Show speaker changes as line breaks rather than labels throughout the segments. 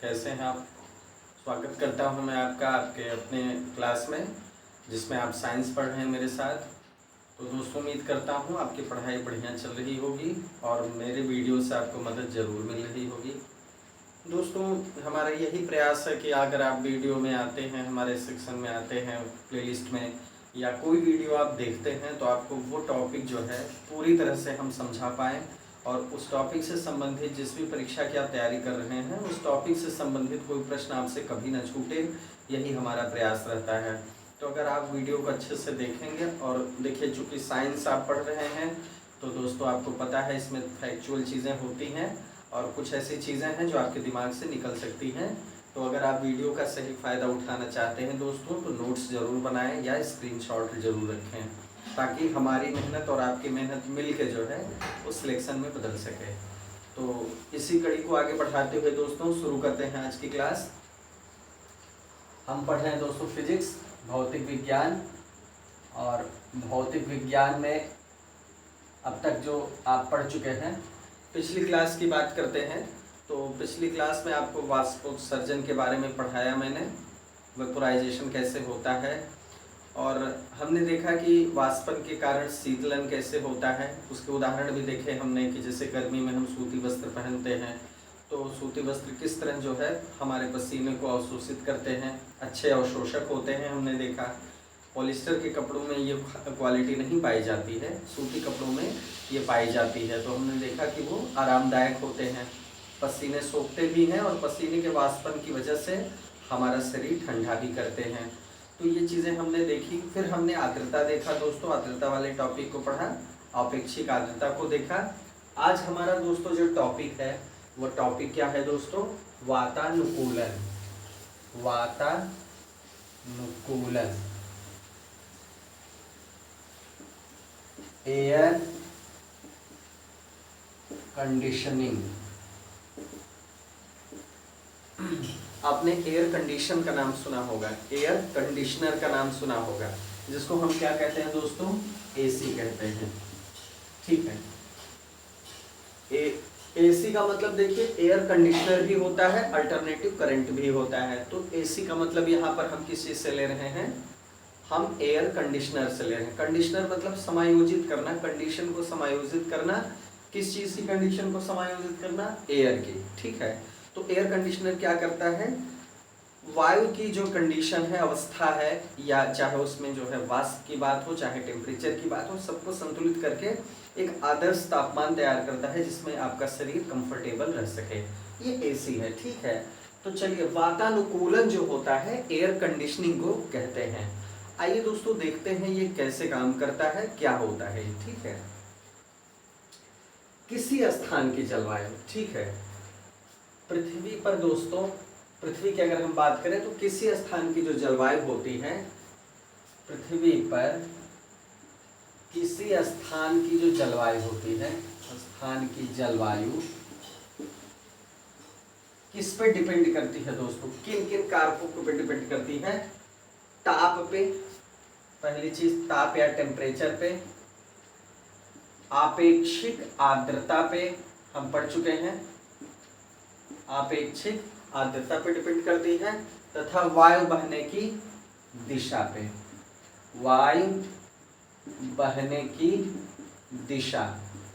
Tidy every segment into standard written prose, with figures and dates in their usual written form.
कैसे हैं आप। स्वागत करता हूं मैं आपका आपके अपने क्लास में जिसमें आप साइंस पढ़ रहे हैं मेरे साथ। तो दोस्तों उम्मीद करता हूं आपकी पढ़ाई बढ़िया चल रही होगी और मेरे वीडियो से आपको मदद ज़रूर मिल रही होगी। दोस्तों हमारा यही प्रयास है कि अगर आप वीडियो में आते हैं, हमारे सेक्शन में आते हैं, प्लेलिस्ट में या कोई वीडियो आप देखते हैं तो आपको वो टॉपिक जो है पूरी तरह से हम समझा पाएँ और उस टॉपिक से संबंधित जिस भी परीक्षा की आप तैयारी कर रहे हैं उस टॉपिक से संबंधित कोई प्रश्न आपसे कभी ना छूटे, यही हमारा प्रयास रहता है। तो अगर आप वीडियो को अच्छे से देखेंगे और देखिए चूँकि साइंस आप पढ़ रहे हैं तो दोस्तों आपको पता है इसमें फैक्चुअल चीज़ें होती हैं और कुछ ऐसी चीज़ें हैं जो आपके दिमाग से निकल सकती हैं। तो अगर आप वीडियो का सही फ़ायदा उठाना चाहते हैं दोस्तों तो नोट्स ज़रूर बनाएं या स्क्रीनशॉट ज़रूर रखें ताकि हमारी मेहनत और आपकी मेहनत मिल के जो है उस सिलेक्शन में बदल सके। तो इसी कड़ी को आगे बढ़ाते हुए दोस्तों शुरू करते हैं आज की क्लास। हम पढ़ रहे हैं दोस्तों फिजिक्स, भौतिक विज्ञान। और भौतिक विज्ञान में अब तक जो आप पढ़ चुके हैं, पिछली क्लास की बात करते हैं तो पिछली क्लास में आपको वाष्पोत्सर्जन के बारे में पढ़ाया मैंने, वेपोराइजेशन कैसे होता है और हमने देखा कि वाष्पन के कारण शीतलन कैसे होता है। उसके उदाहरण भी देखे हमने कि जैसे गर्मी में हम सूती वस्त्र पहनते हैं तो सूती वस्त्र किस तरह जो है हमारे पसीने को अवशोषित करते हैं, अच्छे अवशोषक होते हैं। हमने देखा पॉलिस्टर के कपड़ों में ये क्वालिटी नहीं पाई जाती है, सूती कपड़ों में ये पाई जाती है। तो हमने देखा कि वो आरामदायक होते हैं, पसीने सोखते भी हैं और पसीने के वाष्पन की वजह से हमारा शरीर ठंडा भी करते हैं। तो ये चीज़ें हमने देखी। फिर हमने आर्द्रता देखा दोस्तों, आर्द्रता वाले टॉपिक को पढ़ा, अपेक्षिक आर्द्रता को देखा। आज हमारा दोस्तों जो टॉपिक है वो टॉपिक क्या है दोस्तों, वातानुकूलन। वातानुकूलन, एयर कंडीशनिंग। आपने एयर कंडीशन का नाम सुना होगा, एयर कंडीशनर का नाम सुना होगा, जिसको हम क्या कहते हैं दोस्तों, एसी कहते हैं। ठीक है, एसी का मतलब देखिए एयर कंडीशनर भी होता है, अल्टरनेटिव करंट भी होता है। तो एसी का मतलब यहाँ पर हम किस चीज से ले रहे हैं, हम एयर कंडीशनर से ले रहे हैं। कंडीशनर मतलब समायोजित करना, कंडीशन को समायोजित करना। किस चीज की कंडीशन को समायोजित करना, एयर की। ठीक है, तो एयर कंडीशनर क्या करता है, वायु की जो कंडीशन है, अवस्था है, या चाहे उसमें जो है वाष्प की बात हो चाहे टेम्परेचर की बात हो, सबको संतुलित करके एक आदर्श तापमान तैयार करता है जिसमें आपका शरीर कंफर्टेबल रह सके। ये एसी है। ठीक है, तो चलिए वातानुकूलन जो होता है एयर कंडीशनिंग को कहते हैं। आइए दोस्तों देखते हैं ये कैसे काम करता है, क्या होता है। ठीक है, किसी स्थान की जलवायु, ठीक है, पृथ्वी पर दोस्तों, पृथ्वी की अगर हम बात करें तो किसी स्थान की जो जलवायु होती है, पृथ्वी पर किसी स्थान की जो जलवायु होती है, स्थान की जलवायु किस पे डिपेंड करती है दोस्तों, किन किन कारकों पे डिपेंड करती है, ताप पे, पहली चीज ताप या टेम्परेचर पे, आपेक्षिक आर्द्रता पे हम पढ़ चुके हैं, आपेक्षिक आर्द्रता पे डिपेंड करती है, तथा वायु बहने की दिशा पे, वायु बहने की दिशा।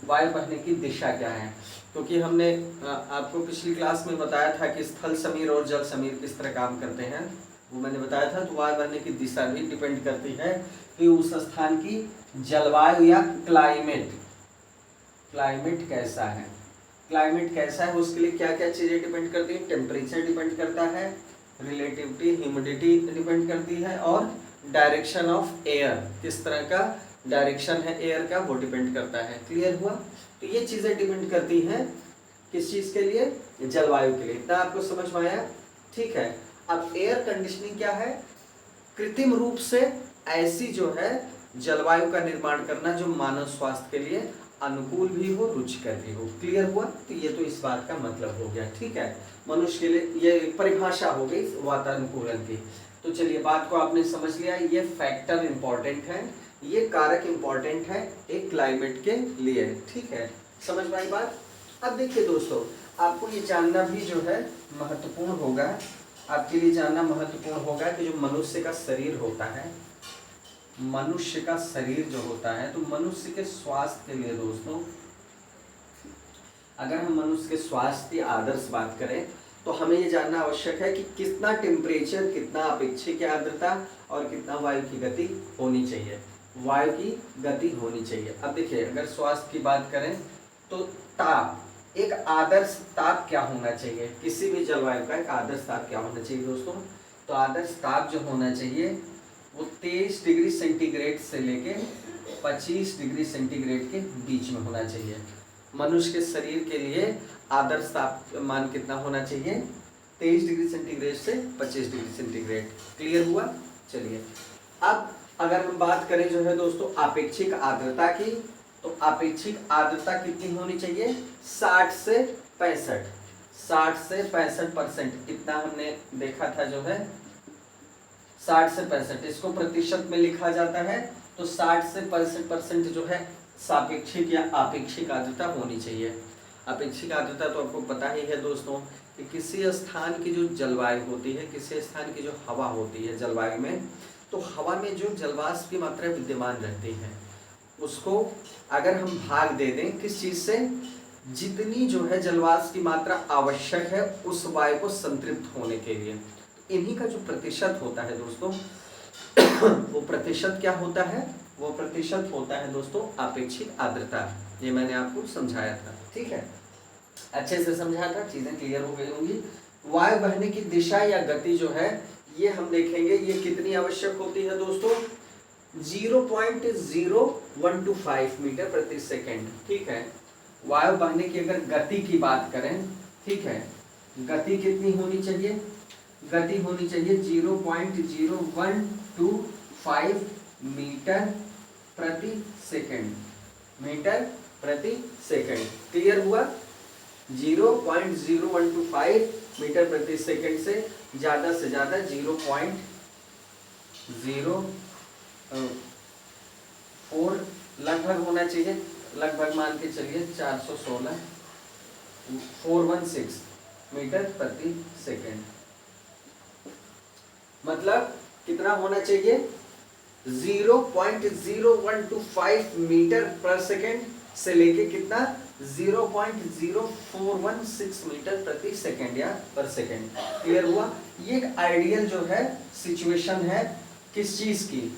वायु बहने की दिशा क्या है, क्योंकि हमने आपको पिछली क्लास में बताया था कि स्थल समीर और जल समीर किस तरह काम करते हैं, वो मैंने बताया था। तो वायु बहने की दिशा भी डिपेंड करती है कि उस स्थान की जलवायु या क्लाइमेट कैसा है, क्लाइमेट कैसा है, उसके लिए क्या क्या चीजें डिपेंड करती है, टेम्परेचर डिपेंड करता है, रिलेटिविटी ह्यूमिडिटी डिपेंड करती है, और डायरेक्शन ऑफ एयर, किस तरह का डायरेक्शन है एयर का वो डिपेंड करता है। क्लियर हुआ। तो ये चीजें डिपेंड करती हैं किस चीज के लिए, जलवायु के लिए। इतना आपको समझ में आया। ठीक है, अब एयर कंडीशनिंग क्या है, कृत्रिम रूप से ऐसी जो है जलवायु का निर्माण करना जो मानव स्वास्थ्य के लिए अनुकूल भी हो, रुचिकर भी हो। क्लियर हुआ। तो ये तो इस बात का मतलब हो गया। ठीक है, मनुष्य के लिए ये परिभाषा हो गई वातानुकूलन की। तो चलिए बात को आपने समझ लिया, ये फैक्टर इंपॉर्टेंट है, ये कारक इंपॉर्टेंट है एक क्लाइमेट के लिए। ठीक है, समझ में आई बात। अब देखिए दोस्तों, आपको ये जानना भी जो है महत्वपूर्ण होगा, आपके लिए जानना महत्वपूर्ण होगा कि जो मनुष्य का शरीर होता है, मनुष्य का शरीर जो होता है, तो मनुष्य के स्वास्थ्य के लिए दोस्तों, अगर हम मनुष्य के स्वास्थ्य की आदर्श बात करें तो हमें ये जानना आवश्यक है कि कितना टेम्परेचर, कितना अपेक्षिक आर्द्रता और कितना वायु की गति होनी चाहिए, वायु की गति होनी चाहिए। अब देखिए, अगर स्वास्थ्य की बात करें तो ताप, एक आदर्श ताप क्या होना चाहिए, किसी भी जलवायु का एक आदर्श ताप क्या होना चाहिए दोस्तों? तो आदर्श ताप जो होना चाहिए वो 23 डिग्री सेंटीग्रेड से लेके 25 डिग्री सेंटीग्रेड के बीच में होना चाहिए। मनुष्य के शरीर के लिए आदर्श तापमान कितना होना चाहिए? 23 डिग्री सेंटीग्रेड से 25 डिग्री सेंटीग्रेड। क्लियर हुआ? चलिए, अब अगर हम बात करें जो है दोस्तों आपेक्षिक आर्द्रता की, तो आपेक्षिक आर्द्रता कितनी होनी चाहिए? 60 से 65, 60 से 65%। इतना हमने देखा था जो है 60 से 65, इसको प्रतिशत में लिखा जाता है, तो 60 से 65% जो है सापेक्षिक या आपेक्षिक आर्द्रता होनी चाहिए। अपेक्षिक आर्द्रता तो आपको पता ही है दोस्तों कि किसी स्थान की जो जलवायु होती है, किसी स्थान की जो हवा होती है जलवायु में, तो हवा में जो जलवाष्प की मात्रा विद्यमान रहती है उसको अगर हम भाग दे दें किस चीज़ से, जितनी जो है जलवाष्प की मात्रा आवश्यक है उस वायु को संतृप्त होने के लिए, इन्हीं का जो प्रतिशत होता है दोस्तों वो प्रतिशत क्या होता है? वो प्रतिशत होता है दोस्तों आपेक्षिक आर्द्रता। ये मैंने आपको समझाया था, ठीक है, अच्छे से समझाया था, चीजें क्लियर हो गई होंगी। वायु बहने की दिशा या गति जो है ये हम देखेंगे, ये कितनी आवश्यक होती है दोस्तों? 0.0125 मीटर प्रति सेकेंड, ठीक है। वायु बहने की अगर गति की बात करें, ठीक है, गति कितनी होनी चाहिए? गति होनी चाहिए 0.0125 मीटर प्रति सेकेंड, मीटर प्रति सेकेंड। क्लियर हुआ? 0.0125 मीटर प्रति सेकेंड से ज़्यादा 0.04 लगभग होना चाहिए, लगभग मान के चलिए 416 मीटर प्रति सेकेंड। मतलब कितना होना चाहिए? 0.0125 मीटर पर सेकेंड से लेके कितना 0.0416 मीटर प्रति सेकेंड या पर सेकेंड। क्लियर हुआ? ये एक आइडियल जो है सिचुएशन है किस चीज की?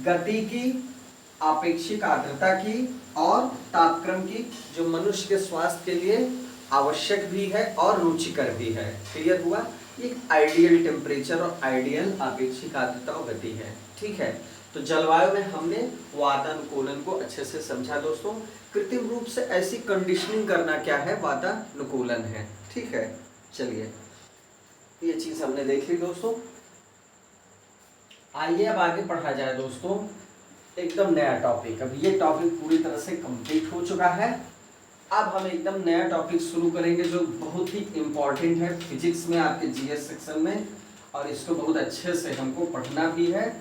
गति की, आपेक्षिक आर्द्रता की और तापक्रम की, जो मनुष्य के स्वास्थ्य के लिए आवश्यक भी है और रुचिकर भी है। क्लियर हुआ? एक आइडियल टेम्परेचर और आइडियल आपेक्षिक आर्द्रता और गति है, ठीक है। तो जलवायु में हमने वातानुकूलन को अच्छे से समझा दोस्तों। कृत्रिम रूप से ऐसी कंडीशनिंग करना क्या है? वातानुकूलन है, ठीक है। चलिए, ये चीज हमने देख ली दोस्तों। आइए अब आगे पढ़ा जाए दोस्तों एकदम नया टॉपिक। अब ये टॉपिक पूरी तरह से कंप्लीट हो चुका है। अब हम एकदम नया टॉपिक शुरू करेंगे जो बहुत ही इम्पोर्टेंट है फिजिक्स में, आपके जीएस सेक्शन में, और इसको बहुत अच्छे से हमको पढ़ना भी है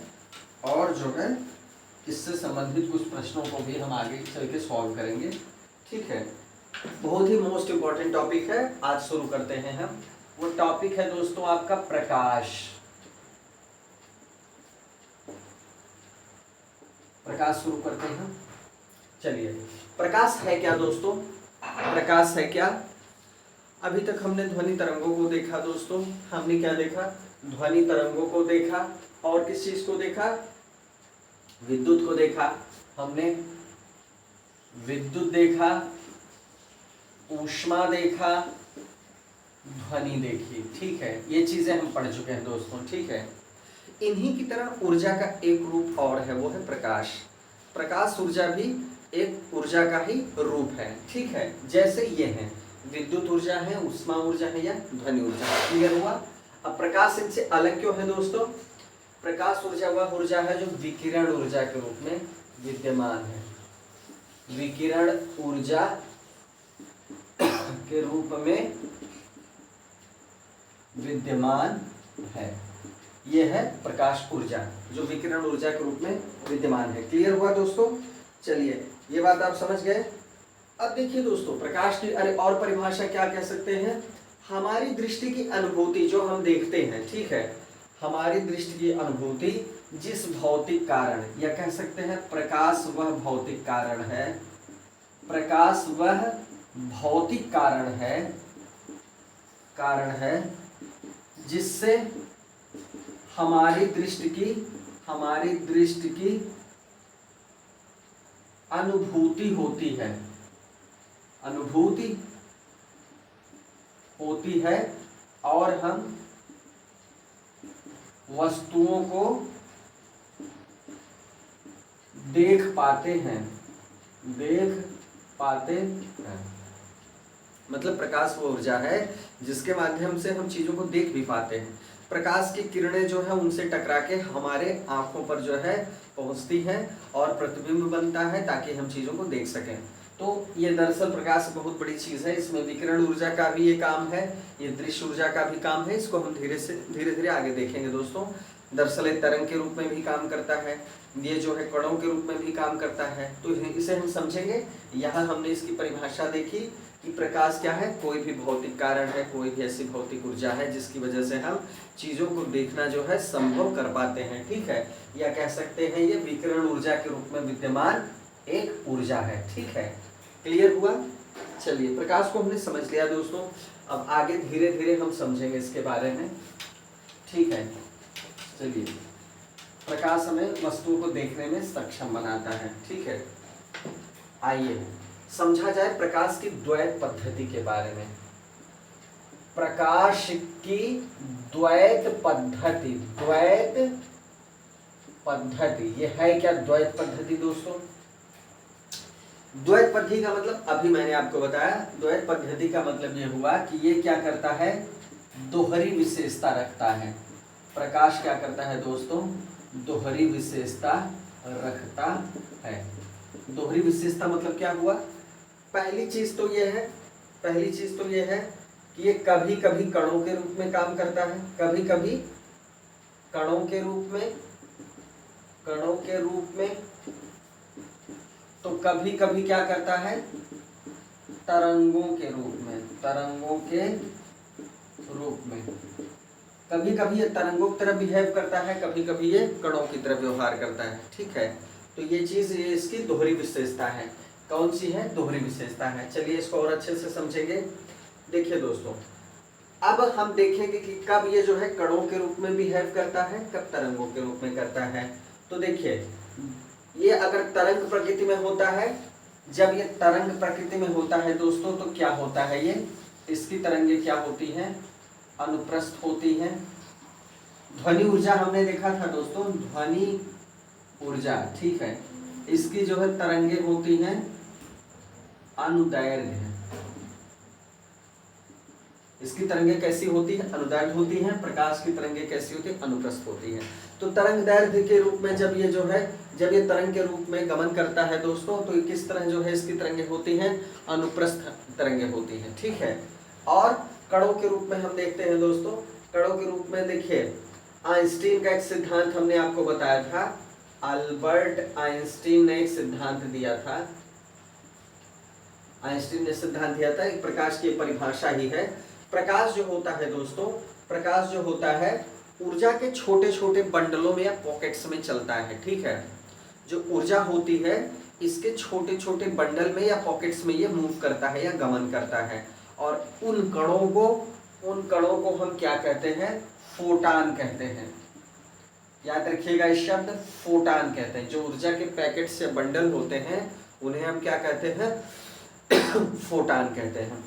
और जो है इससे संबंधित कुछ प्रश्नों को भी हम आगे चल के सॉल्व करेंगे, ठीक है। बहुत ही मोस्ट इम्पोर्टेंट टॉपिक है, आज शुरू करते हैं हम। वो टॉपिक है दोस्तों आपका प्रकाश। प्रकाश शुरू करते हैं। चलिए, प्रकाश है क्या दोस्तों? प्रकाश है क्या? अभी तक हमने ध्वनि तरंगों को देखा दोस्तों। हमने क्या देखा? ध्वनि तरंगों को देखा और किस चीज को देखा? विद्युत को देखा। हमने विद्युत देखा, ऊष्मा देखा, ध्वनि देखी, ठीक है। ये चीजें हम पढ़ चुके हैं दोस्तों, ठीक है। इन्हीं की तरह ऊर्जा का एक रूप और है, वो है प्रकाश। प्रकाश ऊर्जा भी एक ऊर्जा का ही रूप है, ठीक है। जैसे ये है, विद्युत ऊर्जा है, ऊष्मा ऊर्जा है या ध्वनि ऊर्जा। क्लियर हुआ? अब प्रकाश इनसे अलग क्यों है दोस्तों? प्रकाश ऊर्जा वह ऊर्जा है जो विकिरण ऊर्जा के रूप में विद्यमान है। विकिरण ऊर्जा के रूप में विद्यमान है। यह है प्रकाश ऊर्जा जो विकिरण ऊर्जा के रूप में विद्यमान है। क्लियर हुआ दोस्तों? चलिए, ये बात आप समझ गए। अब देखिए दोस्तों, प्रकाश की अरे और परिभाषा क्या कह सकते हैं? हमारी दृष्टि की अनुभूति जो हम देखते हैं, ठीक है, हमारी दृष्टि की अनुभूति जिस भौतिक कारण, या कह सकते हैं प्रकाश वह भौतिक कारण है, प्रकाश वह भौतिक कारण है जिससे हमारी दृष्टि की अनुभूति होती है और हम वस्तुओं को देख पाते हैं। मतलब प्रकाश वो ऊर्जा है जिसके माध्यम से हम चीजों को देख भी पाते हैं। प्रकाश की किरणें जो है उनसे टकरा के हमारे आंखों पर जो है पहुंचती हैं और प्रतिबिंब बनता है ताकि हम चीजों को देख सकें। तो ये दरअसल प्रकाश बहुत बड़ी चीज है, इसमें विकिरण ऊर्जा का भी ये काम है, ये दृश्य ऊर्जा का भी काम है। इसको हम धीरे धीरे आगे देखेंगे दोस्तों। दरअसल एक तरंग के रूप में भी काम करता है, ये जो है कणों के रूप में भी काम करता है। तो इसे हम समझेंगे। यहाँ हमने इसकी परिभाषा देखी कि प्रकाश क्या है, कोई भी भौतिक कारण है, कोई भी ऐसी भौतिक ऊर्जा है जिसकी वजह से हम चीजों को देखना जो है संभव कर पाते हैं, ठीक है। या कह सकते हैं ये विकिरण ऊर्जा के रूप में विद्यमान एक ऊर्जा है, ठीक है। क्लियर हुआ? चलिए, प्रकाश को हमने समझ लिया दोस्तों। अब आगे धीरे धीरे हम समझेंगे इसके बारे में, ठीक है। चलिए, प्रकाश हमें वस्तुओं को देखने में सक्षम बनाता है, ठीक है। आइए समझा जाए प्रकाश की द्वैत पद्धति के बारे में। प्रकाश की द्वैत पद्धति ये है क्या? द्वैत पद्धति दोस्तों, द्वैत पद्धति का मतलब अभी मैंने आपको बताया। द्वैत पद्धति का मतलब ये हुआ कि ये क्या करता है, दोहरी विशेषता रखता है। प्रकाश क्या करता है दोस्तों, दोहरी विशेषता रखता है। दोहरी विशेषता मतलब क्या हुआ? पहली चीज तो ये है कि ये कभी कभी कणों के रूप में काम करता है, कभी कभी कणों के रूप में, तो कभी कभी क्या करता है, तरंगों के रूप में। कभी कभी ये तरंगों की तरह बिहेव करता है, कभी कभी ये कणों की तरह व्यवहार करता है, ठीक है। तो ये चीज ये इसकी दोहरी विशेषता है। कौन सी है? दोहरी विशेषता है। चलिए इसको और अच्छे से समझेंगे। देखिए दोस्तों, अब हम देखेंगे कि कब ये जो है कणों के रूप में बिहेव करता है, कब तरंगों के रूप में करता है। तो देखिए, ये अगर तरंग प्रकृति में होता है, जब ये तरंग प्रकृति में होता है दोस्तों, तो क्या होता है, ये इसकी तरंगे क्या होती हैं, अनुप्रस्थ होती हैं। ध्वनि ऊर्जा हमने देखा था दोस्तों, ध्वनि ऊर्जा, ठीक है, इसकी जो है तरंगे होती हैं अनुदैर्घ्य। इसकी तरंगे कैसी होती है? अनुदैर्घ्य होती हैं। प्रकाश की तरंगे कैसी होती है? अनुप्रस्थ होती हैं। तो तरंग दैर्घ्य के रूप में जब ये तरंग के रूप में गमन करता है दोस्तों, तो किस तरह जो है इसकी तरंगे होती हैं? अनुप्रस्थ तरंगे होती हैं, ठीक है। और कणों के रूप में हम देखते हैं दोस्तों, कणों के रूप में देखिए, आइंस्टीन का एक सिद्धांत हमने आपको बताया था। अल्बर्ट आइंस्टीन ने एक सिद्धांत दिया था। आइंस्टीन ने सिद्धांत दिया था, एक प्रकाश की परिभाषा ही है। प्रकाश जो होता है दोस्तों, प्रकाश जो होता है ऊर्जा के छोटे छोटे बंडलों में या पॉकेट्स में चलता है, ठीक है। जो ऊर्जा होती है इसके छोटे छोटे बंडल में या पॉकेट्स में ये मूव करता है या गमन करता है। और उन कणों को हम क्या कहते हैं? फोटान कहते हैं। याद रखिएगा इस शब्द, फोटान कहते हैं। जो ऊर्जा के पैकेट्स या बंडल होते हैं उन्हें हम क्या कहते हैं? फोटान कहते हैं,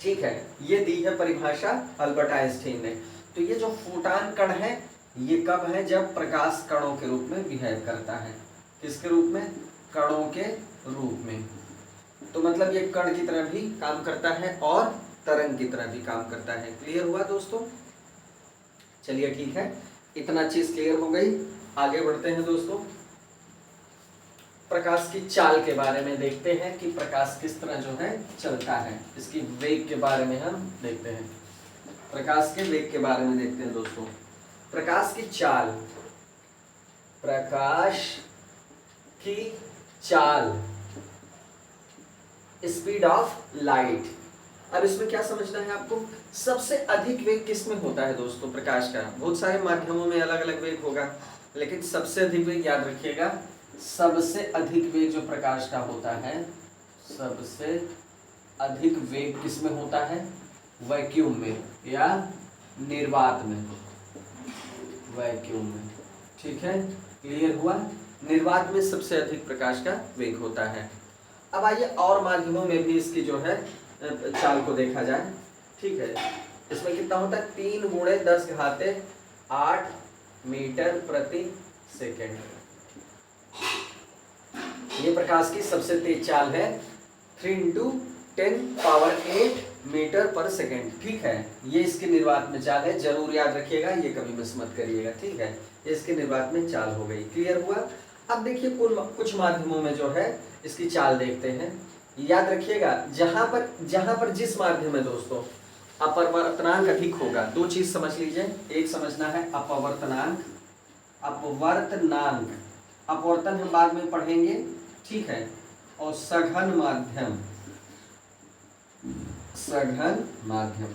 ठीक है। ये दी है परिभाषा अल्बर्ट आइंस्टीन ने। तो ये जो फोटान कण है ये कब है? जब प्रकाश कणों के रूप में बिहेव करता है। किसके रूप में? कणों के रूप में। तो मतलब ये कण की तरह भी काम करता है और तरंग की तरह भी काम करता है। क्लियर हुआ दोस्तों? चलिए ठीक है, इतना चीज क्लियर हो गई। आगे बढ़ते हैं दोस्तों, प्रकाश की चाल के बारे में देखते हैं कि प्रकाश किस तरह जो है चलता है। इसकी वेग के बारे में हम देखते हैं, प्रकाश के वेग के बारे में देखते हैं दोस्तों। प्रकाश की चाल, प्रकाश की चाल, स्पीड ऑफ लाइट, अब इसमें क्या समझना है आपको, सबसे अधिक वेग किस में होता है दोस्तों प्रकाश का। बहुत सारे माध्यमों में अलग अलग वेग होगा, लेकिन सबसे अधिक वेग याद रखिएगा, सबसे अधिक वेग जो प्रकाश का होता है, सबसे अधिक वेग किस में होता है, वैक्यूम में या निर्वात में, वैक्यूम में। ठीक है, क्लियर हुआ। निर्वात में सबसे अधिक प्रकाश का वेग होता है। अब आइए और माध्यमों में भी इसकी जो है चाल को देखा जाए। ठीक है, इसमें कितना होता है, 3 × 10⁸ मीटर प्रति सेकेंड। ये प्रकाश की सबसे तेज चाल है, 3 × 10⁸ मीटर पर सेकेंड। ठीक है, ये इसके निर्वात में चाल है, जरूर याद रखिएगा, ये कभी मिस मत करिएगा। ठीक है, ये इसके निर्वात में चाल हो गई। क्लियर हुआ। अब देखिए कुछ माध्यमों में जो है इसकी चाल देखते हैं। याद रखिएगा, जहां पर जिस माध्यम में दोस्तों अपवर्तनांक अधिक होगा, दो चीज समझ लीजिए। एक समझना है अपवर्तनांक, अपवर्तन हम बाद में पढ़ेंगे। ठीक है, और सघन माध्यम,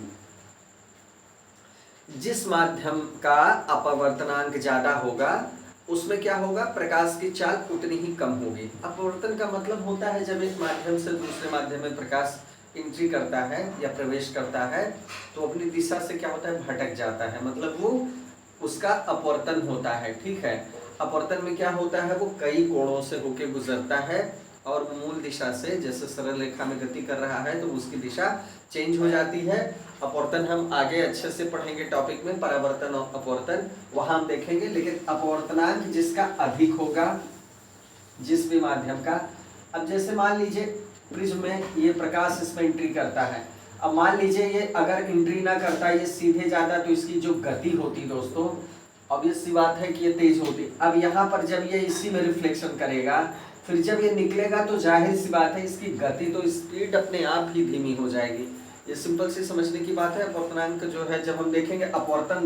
जिस माध्यम का अपवर्तनांक ज्यादा होगा उसमें क्या होगा, प्रकाश की चाल उतनी ही कम होगी। अपवर्तन का मतलब होता है जब एक माध्यम से दूसरे माध्यम में प्रकाश एंट्री करता है या प्रवेश करता है तो अपनी दिशा से क्या होता है, भटक जाता है, मतलब वो उसका अपवर्तन होता है। ठीक है, अपवर्तन में क्या होता है, वो कई कोणों से होके गुजरता है और मूल दिशा से, जैसे सरल रेखा में गति कर रहा है तो उसकी दिशा चेंज हो जाती है। अपवर्तन हम आगे अच्छे से पढ़ेंगे टॉपिक में, परावर्तन और अपवर्तन वहां हम देखेंगे। लेकिन अपवर्तनांक जिसका अधिक होगा, जिस भी माध्यम का, अब जैसे मान लीजिए प्रिज्म में ये प्रकाश इसमें एंट्री करता है। अब मान लीजिए ये अगर एंट्री ना करता, ये सीधे जाता, तो इसकी जो गति होती दोस्तों, ऑब्वियस सी बात है कि ये तेज होती। अब यहाँ पर जब ये इसी में रिफ्लेक्शन करेगा, फिर जब ये निकलेगा तो जाहिर सी बात है इसकी गति तो स्पीड अपने आप ही धीमी हो जाएगी। ये सिंपल सी समझने की बात है। अपवर्तनांक जो है जब हम देखेंगे, अपवर्तन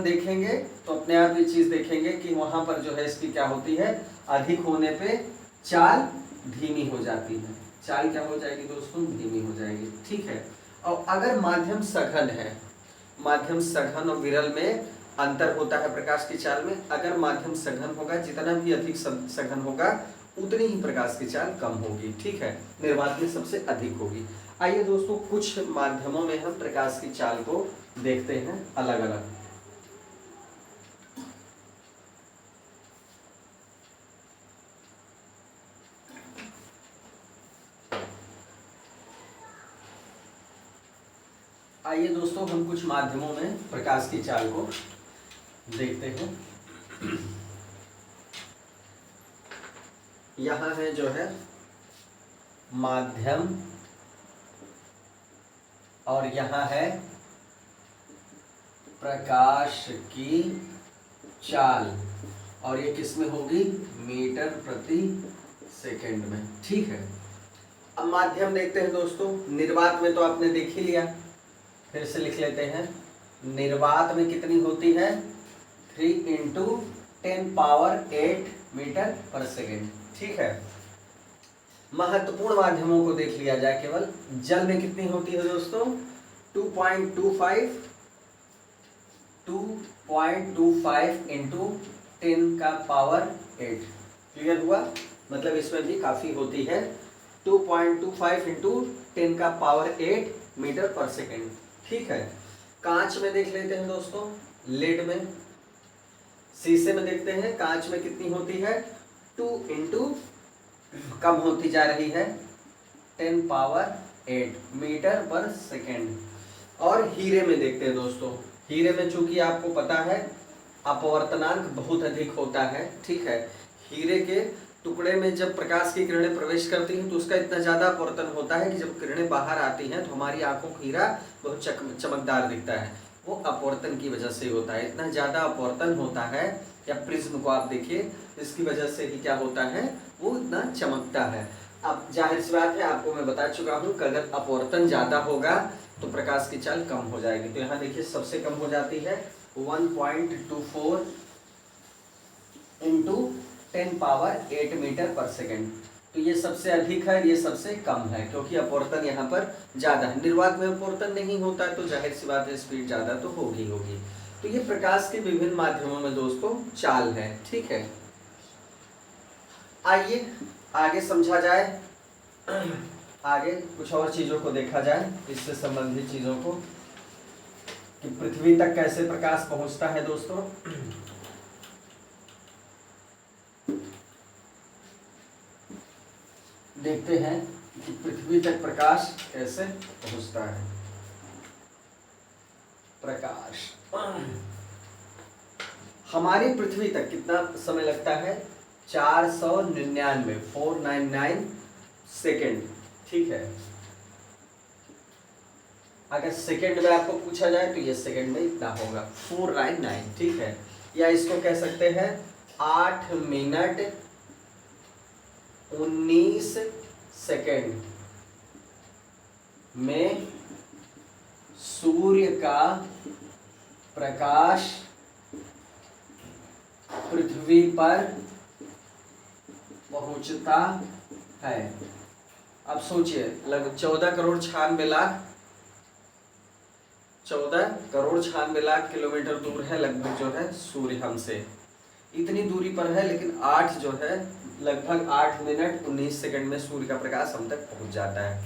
देखेंगे तो अपने आप ये चीज देखेंगे कि वहां पर जो है इसकी क्या होती है, अधिक होने पे चाल धीमी हो जाती है। चाल क्या हो जाएगी दोस्तों, धीमी हो जाएगी। ठीक है, और अगर माध्यम सघन है, माध्यम सघन और विरल में अंतर होता है प्रकाश की चाल में। अगर माध्यम सघन होगा, जितना भी अधिक सघन होगा उतनी ही प्रकाश की चाल कम होगी। ठीक है, निर्वात में सबसे अधिक होगी। आइए दोस्तों कुछ माध्यमों में हम प्रकाश की चाल को देखते हैं अलग अलग। आइए दोस्तों हम कुछ माध्यमों में प्रकाश की चाल को देखते हैं। यहाँ है जो है माध्यम और यहाँ है प्रकाश की चाल, और ये किस में होगी, मीटर प्रति सेकंड में। ठीक है, अब माध्यम देखते हैं दोस्तों। निर्वात में तो आपने देख ही लिया, फिर से लिख लेते हैं। निर्वात में कितनी होती है, 3 × 10⁸ मीटर पर सेकेंड। ठीक है, महत्वपूर्ण माध्यमों को देख लिया जाए केवल। जल में कितनी होती है दोस्तों, 2.25 × 10⁸ क्लियर हुआ। मतलब इसमें भी काफी होती है, 2.25 × 10⁸ मीटर पर सेकेंड। ठीक है, कांच में देख लेते हैं दोस्तों, लेड में, शीशे में देखते हैं कांच में कितनी होती है, 2 × कम होती जा रही है 10⁸ मीटर पर सेकेंड। और हीरे में देखते हैं दोस्तों, हीरे में चूंकि आपको पता है अपवर्तनांक बहुत अधिक होता है। ठीक है, हीरे के टुकड़े में जब प्रकाश की किरणें प्रवेश करती हैं तो उसका इतना ज़्यादा अपवर्तन होता है कि जब किरणें बाहर आती हैं तो हमारी आंखों को हीरा बहुत चमकदार दिखता है। वो अपवर्तन की वजह से होता है, इतना ज़्यादा अपवर्तन होता है। या प्रिज्म को आप देखिए, इसकी वजह से ही क्या होता है, वो इतना चमकता है। अब जाहिर सी बात है, आपको मैं बता चुका हूँ कि अगर अपवर्तन ज़्यादा होगा तो प्रकाश की चाल कम हो जाएगी। तो यहाँ देखिए सबसे कम हो जाती है 1.24 × 10⁸ मीटर पर सेकेंड। तो ये सबसे अधिक है, ये सबसे कम है, क्योंकि अपवर्तन यहाँ पर ज़्यादा है। निर्वात में अपवर्तन नहीं होता तो जाहिर सी बात है स्पीड ज़्यादा तो होगी होगी। तो ये प्रकाश के विभिन्न माध्यमों में दोस्तों चाल है, ठीक है। आइए आगे समझा जाए, आगे कुछ और चीज़ों को देखा जाए, इससे संबंधित चीज़ों को, कि पृथ्वी तक कैसे प्रकाश पहुंचता है दोस्तों। देखते हैं कि पृथ्वी तक प्रकाश कैसे पहुंचता है। प्रकाश हमारी पृथ्वी तक कितना समय लगता है? 499 सेकेंड, ठीक है। अगर सेकेंड में आपको पूछा जाए तो ये सेकेंड में इतना होगा 499, ठीक है। या इसको कह सकते हैं 8 मिनट 19 सेकेंड में सूर्य का प्रकाश पृथ्वी पर पहुंचता है। अब सोचिए, लगभग 14,96,96,96 किलोमीटर दूर है लगभग जो है सूर्य हमसे, इतनी दूरी पर है, लेकिन 8 जो है लगभग 8 मिनट 19 सेकंड में सूर्य का प्रकाश हम तक पहुंच जाता है।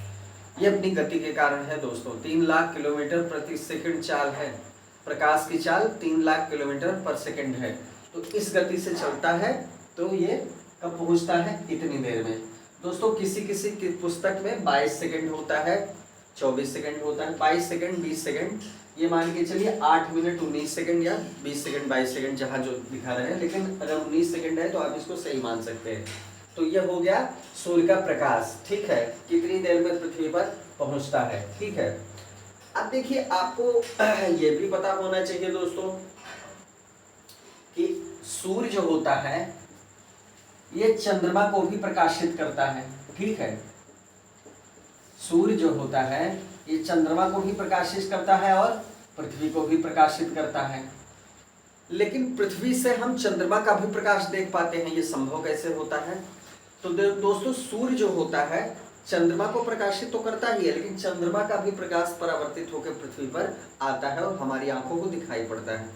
ये अपनी गति के कारण है दोस्तों। 3 लाख किलोमीटर प्रति सेकंड चाल है, प्रकाश की चाल 3 लाख किलोमीटर पर सेकंड है। तो इस गति से चलता है तो ये कब पहुंचता है? इतनी देर में। दोस्तों किसी किसी की पुस्तक में 22 सेकंड होता है, 24 सेकंड होता है, 22 सेकंड 20 सेकंड, ये मान के चलिए 8 मिनट 19 सेकंड या 20 सेकंड 22 सेकंड जहाँ जो दिखा रहे हैं, लेकिन अगर 19 सेकंड है तो आप इसको सही मान सकते हैं। तो यह हो गया सूर्य का प्रकाश, ठीक है, कितनी देर में पृथ्वी पर पहुंचता है, ठीक है। अब देखिए, आपको ये भी पता होना चाहिए दोस्तों कि सूर्य जो होता है ये चंद्रमा को भी प्रकाशित करता है, ठीक है। सूर्य जो होता है ये चंद्रमा को भी प्रकाशित करता है और पृथ्वी को भी प्रकाशित करता है। लेकिन पृथ्वी से हम चंद्रमा का भी प्रकाश देख पाते हैं, ये संभव कैसे होता है? तो दोस्तों सूर्य जो होता है चंद्रमा को प्रकाशित तो करता ही है, लेकिन चंद्रमा का भी प्रकाश परावर्तित होकर पृथ्वी पर आता है और हमारी आंखों को दिखाई पड़ता है।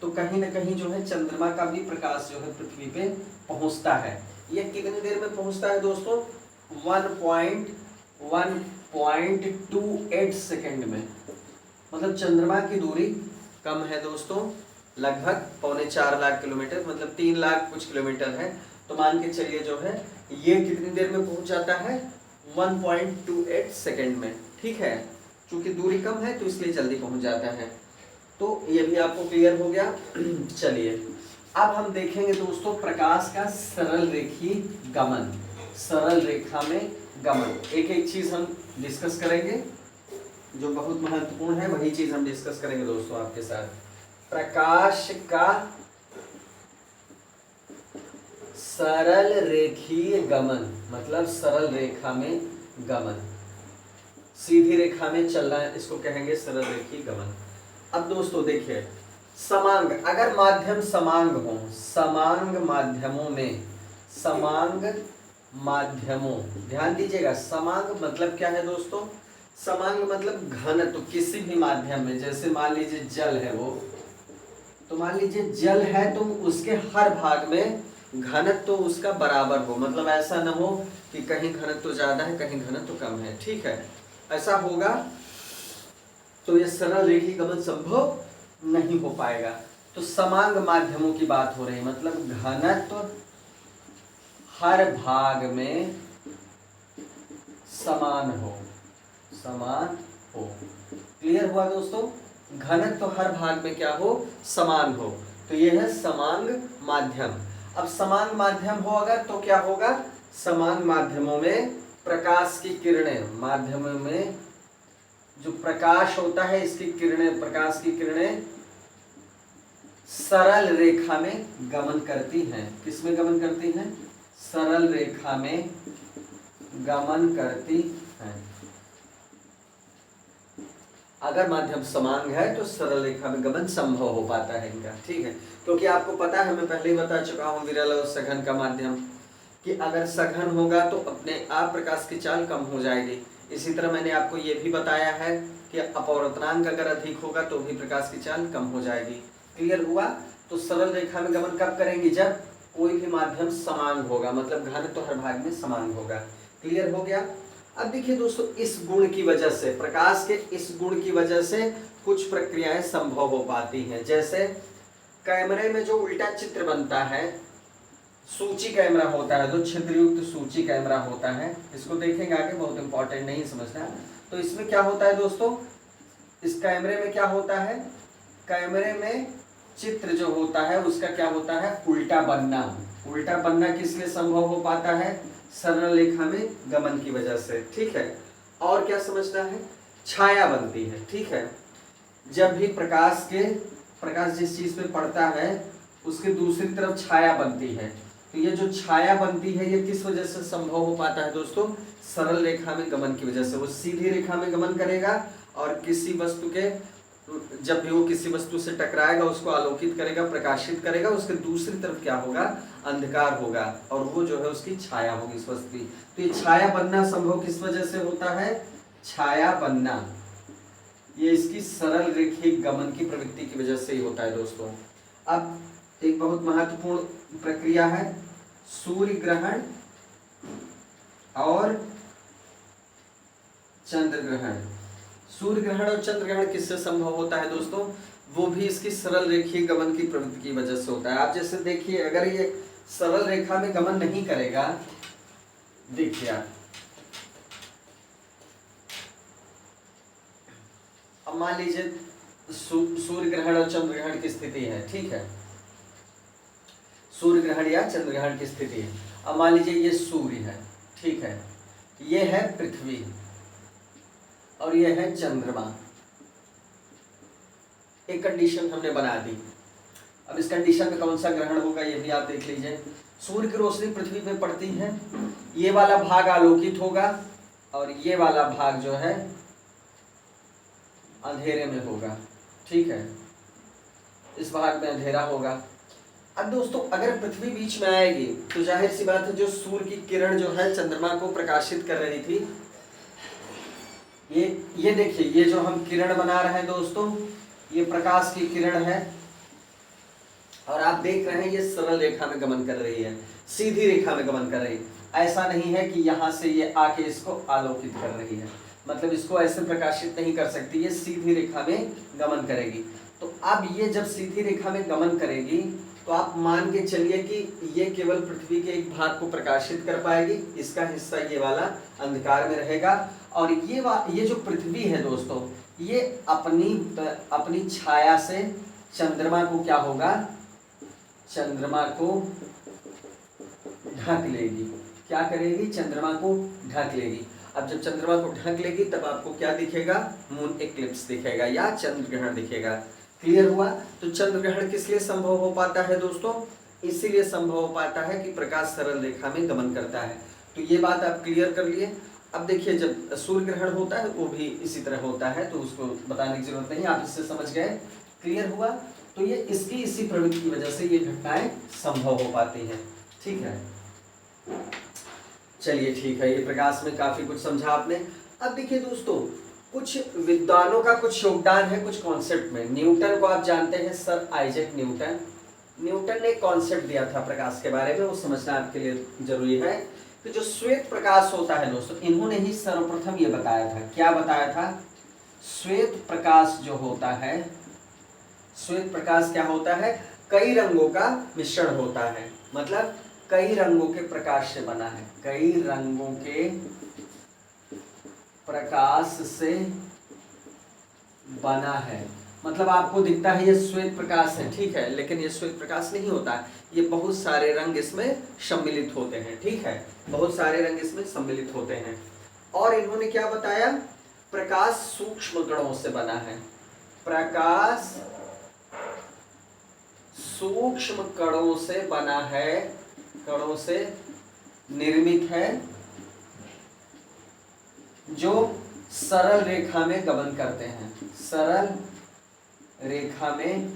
तो कहीं ना कहीं जो है चंद्रमा का भी प्रकाश जो है पृथ्वी पे पहुंचता है। ये कितनी देर में पहुंचता है दोस्तों? 1.28 सेकेंड में। मतलब चंद्रमा की दूरी कम है दोस्तों, लगभग 3.25 लाख किलोमीटर, मतलब 3 लाख कुछ किलोमीटर है। तो मान के चलिए जो है ये कितनी देर में पहुंच जाता है? 1.28 सेकेंड में, ठीक है। चूंकि दूरी कम है तो इसलिए जल्दी पहुंच जाता है। तो ये भी आपको क्लियर हो गया। चलिए अब हम देखेंगे दोस्तों प्रकाश का सरल रेखीय गमन, सरल रेखा में गमन। एक एक चीज हम डिस्कस करेंगे जो बहुत महत्वपूर्ण है, वही चीज हम डिस्कस करेंगे दोस्तों आपके साथ। प्रकाश का सरल रेखीय गमन, मतलब सरल रेखा में गमन, सीधी रेखा में चलना, इसको कहेंगे सरल रेखीय गमन। अब दोस्तों देखिए, समांग, अगर माध्यम समांग हो, समांग माध्यमों में, समांग माध्यमों, ध्यान दीजिएगा, समांग मतलब क्या है दोस्तों? समांग मतलब घन। तो किसी भी माध्यम में, जैसे मान लीजिए जल है वो, तो मान लीजिए जल है तो उसके हर भाग में घनत्व तो उसका बराबर हो, मतलब ऐसा ना हो कि कहीं घनत्व तो ज्यादा है कहीं घनत्व तो कम है, ठीक है। ऐसा होगा तो ये सरल रेखीय गमन संभव नहीं हो पाएगा। तो समांग माध्यमों की बात हो रही है, मतलब घनत्व हर भाग में समान हो, समान हो। क्लियर हुआ दोस्तों? घनत्व हर भाग में क्या हो? समान हो। तो यह है समांग माध्यम। अब समांग माध्यम हो अगर तो क्या होगा? समांग माध्यमों में प्रकाश की किरणें, माध्यमों में जो प्रकाश होता है इसकी किरणें, प्रकाश की किरणें सरल रेखा में गमन करती हैं। किसमें गमन करती हैं? सरल रेखा में गमन करती हैं। अगर माध्यम समांग है तो सरल रेखा में गमन संभव हो पाता है इनका, ठीक है। क्योंकि आपको पता है, मैं पहले ही बता चुका हूं, विरल और सघन का माध्यम। कि अगर सघन होगा तो अपने आप प्रकाश की चाल कम हो जाएगी। इसी तरह मैंने आपको ये भी बताया है कि अपवर्तनांक अगर अधिक होगा तो भी प्रकाश की चाल कम हो जाएगी। क्लियर हुआ? तो सरल रेखा में गमन कब करेंगे? जब कोई भी माध्यम समान होगा, मतलब घन तो हर भाग में समान होगा। क्लियर हो गया? अब देखिए दोस्तों, इस गुण की वजह से, प्रकाश के इस गुण की वजह से कुछ प्रक्रियाएं संभव हो पाती हैं। जैसे कैमरे में जो उल्टा चित्र बनता है, सूची कैमरा होता है, तो छिद्रयुक्त सूची कैमरा होता है, इसको देखेंगे आगे, बहुत इंपॉर्टेंट नहीं समझना। तो इसमें क्या होता है दोस्तों, इस कैमरे में क्या होता है, कैमरे में चित्र जो होता है उसका क्या होता है, उल्टा बनना। उल्टा बनना किस लिए संभव हो पाता है? सरल रेखा में गमन की वजह से। ठीक है, और क्या समझना है? छाया बनती है। ठीक है, जब भी प्रकाश जिस चीज पे पड़ता है उसके दूसरी तरफ छाया बनती है, तो ये जो छाया बनती है ये किस वजह से संभव हो पाता है दोस्तों? सरल रेखा में गमन की वजह से। वो सीधी रेखा में गमन करेगा और किसी वस्तु के, जब भी वो किसी वस्तु से टकराएगा उसको आलोकित करेगा, प्रकाशित करेगा, उसके दूसरी तरफ क्या होगा? अंधकार होगा, और वो जो है उसकी छाया होगी इस वस्तु की। तो ये छाया बनना संभव किस वजह से होता है? छाया बनना ये इसकी सरल रेखिक गमन की प्रवृत्ति की वजह से ही होता है दोस्तों। अब एक बहुत महत्वपूर्ण प्रक्रिया है सूर्य ग्रहण और चंद्र ग्रहण। सूर्य ग्रहण और चंद्र ग्रहण किससे संभव होता है दोस्तों? वो भी इसकी सरल रेखीय गमन की प्रवृत्ति की वजह से होता है। आप जैसे देखिए, अगर ये सरल रेखा में गमन नहीं करेगा, देखिए आप, अब मान लीजिए सूर्य ग्रहण और चंद्र ग्रहण की स्थिति है। ठीक है, सूर्य ग्रहण या चंद्र ग्रहण की स्थिति है। अब मान लीजिए ये सूर्य है, ठीक है, ये है पृथ्वी और ये है चंद्रमा। एक कंडीशन हमने बना दी। अब इस कंडीशन में कौन सा ग्रहण होगा ये भी आप देख लीजिए। सूर्य की रोशनी पृथ्वी पे पड़ती है, ये वाला भाग आलोकित होगा और ये वाला भाग जो है अंधेरे में होगा। ठीक है, इस भाग में अंधेरा होगा। अब दोस्तों, अगर पृथ्वी बीच में आएगी तो जाहिर सी बात है जो सूर्य की किरण जो है चंद्रमा को प्रकाशित कर रही थी, ये देखिए, ये जो हम किरण बना रहे हैं दोस्तों, ये प्रकाश की किरण है और आप देख रहे हैं ये सरल रेखा में गमन कर रही है, सीधी रेखा में गमन कर रही है। ऐसा नहीं है कि यहां से ये आके इसको आलोकित कर रही है, मतलब इसको ऐसे प्रकाशित नहीं कर सकती, ये सीधी रेखा में गमन करेगी। तो अब ये जब सीधी रेखा में गमन करेगी तो आप मान के चलिए कि ये केवल पृथ्वी के एक भाग को प्रकाशित कर पाएगी, इसका हिस्सा ये वाला अंधकार में रहेगा। और ये जो पृथ्वी है दोस्तों, ये अपनी छाया से चंद्रमा को क्या होगा, चंद्रमा को ढक लेगी। क्या करेगी? चंद्रमा को ढक लेगी। अब जब चंद्रमा को ढक लेगी तब आपको क्या दिखेगा? मून एक्लिप्स दिखेगा या चंद्र ग्रहण दिखेगा। क्लियर हुआ? तो चंद्र ग्रहण किस लिए संभव हो पाता है दोस्तों? इसीलिए संभव हो पाता है कि प्रकाश सरल रेखा में गमन करता है। तो ये बात आप क्लियर कर लिए। अब देखिए, जब सूर्य ग्रहण होता है वो भी इसी तरह होता है, तो उसको बताने की जरूरत नहीं, आप इससे समझ गए। क्लियर हुआ? तो ये इसकी इसी प्रवृत्ति की वजह से ये घटनाएं संभव हो पाती हैं। ठीक है, चलिए ठीक है, ये प्रकाश में काफी कुछ समझा आपने। अब देखिए दोस्तों, कुछ विद्वानों का कुछ योगदान है कुछ कॉन्सेप्ट में। न्यूटन को आप जानते हैं, सर आइजैक न्यूटन। न्यूटन ने कॉन्सेप्ट दिया था प्रकाश के बारे में, वो समझना आपके लिए जरूरी है। कि जो श्वेत प्रकाश होता है दोस्तों, इन्होंने ही सर्वप्रथम ये बताया था। क्या बताया था? श्वेत प्रकाश जो होता है, श्वेत प्रकाश क्या होता है? कई रंगों का मिश्रण होता है, मतलब कई रंगों के प्रकाश से बना है, कई रंगों के प्रकाश से बना है। मतलब आपको दिखता है ये श्वेत प्रकाश है, ठीक है, लेकिन ये श्वेत प्रकाश नहीं होता है, ये बहुत सारे रंग इसमें सम्मिलित होते हैं। ठीक है, बहुत सारे रंग इसमें सम्मिलित होते हैं। और इन्होंने क्या बताया? प्रकाश सूक्ष्म कणों से बना है, प्रकाश सूक्ष्म कणों से बना है, कणों से निर्मित है, जो सरल रेखा में गमन करते हैं, सरल रेखा में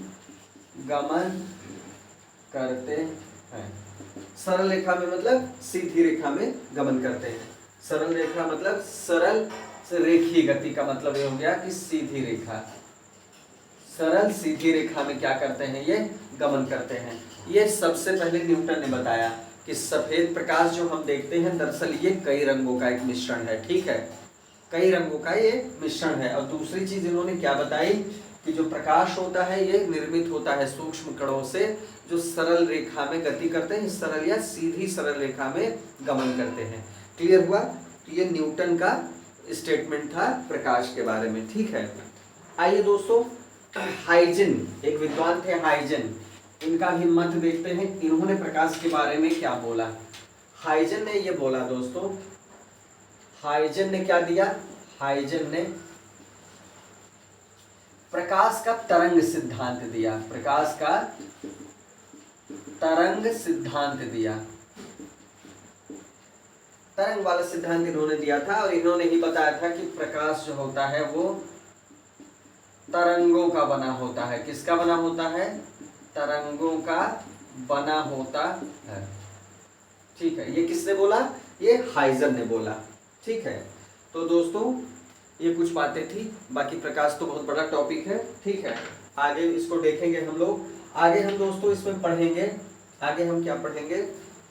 गमन करते हैं। सरल रेखा में मतलब सीधी रेखा में गमन करते हैं। सरल रेखा मतलब सरल रेखीय गति का मतलब ये हो गया कि सीधी रेखा, सरल सीधी रेखा में क्या करते हैं, ये गमन करते हैं। ये सबसे पहले न्यूटन ने बताया कि सफेद प्रकाश जो हम देखते हैं दरअसल ये कई रंगों का एक मिश्रण है, ठीक है, कई रंगों का ये मिश्रण है। और दूसरी चीज इन्होंने क्या बताई कि जो प्रकाश होता है ये निर्मित होता है सूक्ष्म कणों से जो सरल रेखा में गति करते हैं, सरल या सीधी सरल रेखा में गमन करते हैं। क्लियर हुआ? तो ये न्यूटन का स्टेटमेंट था प्रकाश के बारे में, ठीक है। आइए दोस्तों, हाइजन, एक विद्वान थे हाइजन, इनका भी मत देखते हैं, इन्होंने प्रकाश के बारे में क्या बोला। हाइजन ने ये बोला दोस्तों, हाइजन ने क्या दिया, हाइजन ने प्रकाश का तरंग सिद्धांत दिया, प्रकाश का तरंग सिद्धांत दिया, तरंग वाला सिद्धांत इन्होंने दिया था। और इन्होंने ही बताया था कि प्रकाश जो होता है वो तरंगों का बना होता है। किसका बना होता है? तरंगों का बना होता है, ठीक है। ये किसने बोला? ये हाइजन ने बोला, ठीक है। तो दोस्तों ये कुछ बातें थी, बाकी प्रकाश तो बहुत बड़ा टॉपिक है, ठीक है। आगे इसको देखेंगे हम लोग। आगे हम दोस्तों इसमें पढ़ेंगे, आगे हम क्या पढ़ेंगे,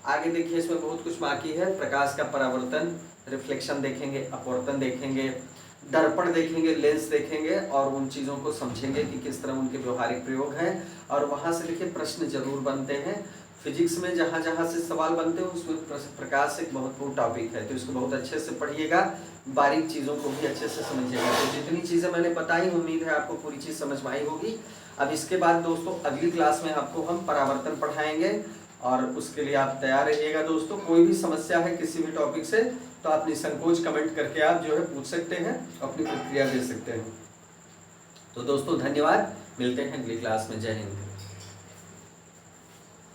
आगे देखिए इसमें बहुत कुछ बाकी है। प्रकाश का परावर्तन, रिफ्लेक्शन देखेंगे, अपवर्तन देखेंगे, दर्पण देखेंगे, लेंस देखेंगे और उन चीज़ों को समझेंगे कि किस तरह उनके व्यवहारिक प्रयोग हैं। और वहाँ से देखिए प्रश्न जरूर बनते हैं। फिजिक्स में जहाँ जहाँ से सवाल बनते हैं उसमें प्रकाश एक महत्वपूर्ण टॉपिक है, तो इसको बहुत अच्छे से पढ़िएगा, बारीक चीज़ों को भी अच्छे से समझिएगा। तो जितनी चीज़ें मैंने बताई उम्मीद है आपको पूरी चीज़ समझ में आई होगी। अब इसके बाद दोस्तों अगली क्लास में आपको हम परावर्तन पढ़ाएंगे और उसके लिए आप तैयार रहिएगा दोस्तों। कोई भी समस्या है किसी भी टॉपिक से तो आप निसंकोच कमेंट करके आप जो है पूछ सकते हैं, अपनी प्रतिक्रिया दे सकते हैं। तो दोस्तों धन्यवाद, मिलते हैं अगली क्लास में। जय हिंद।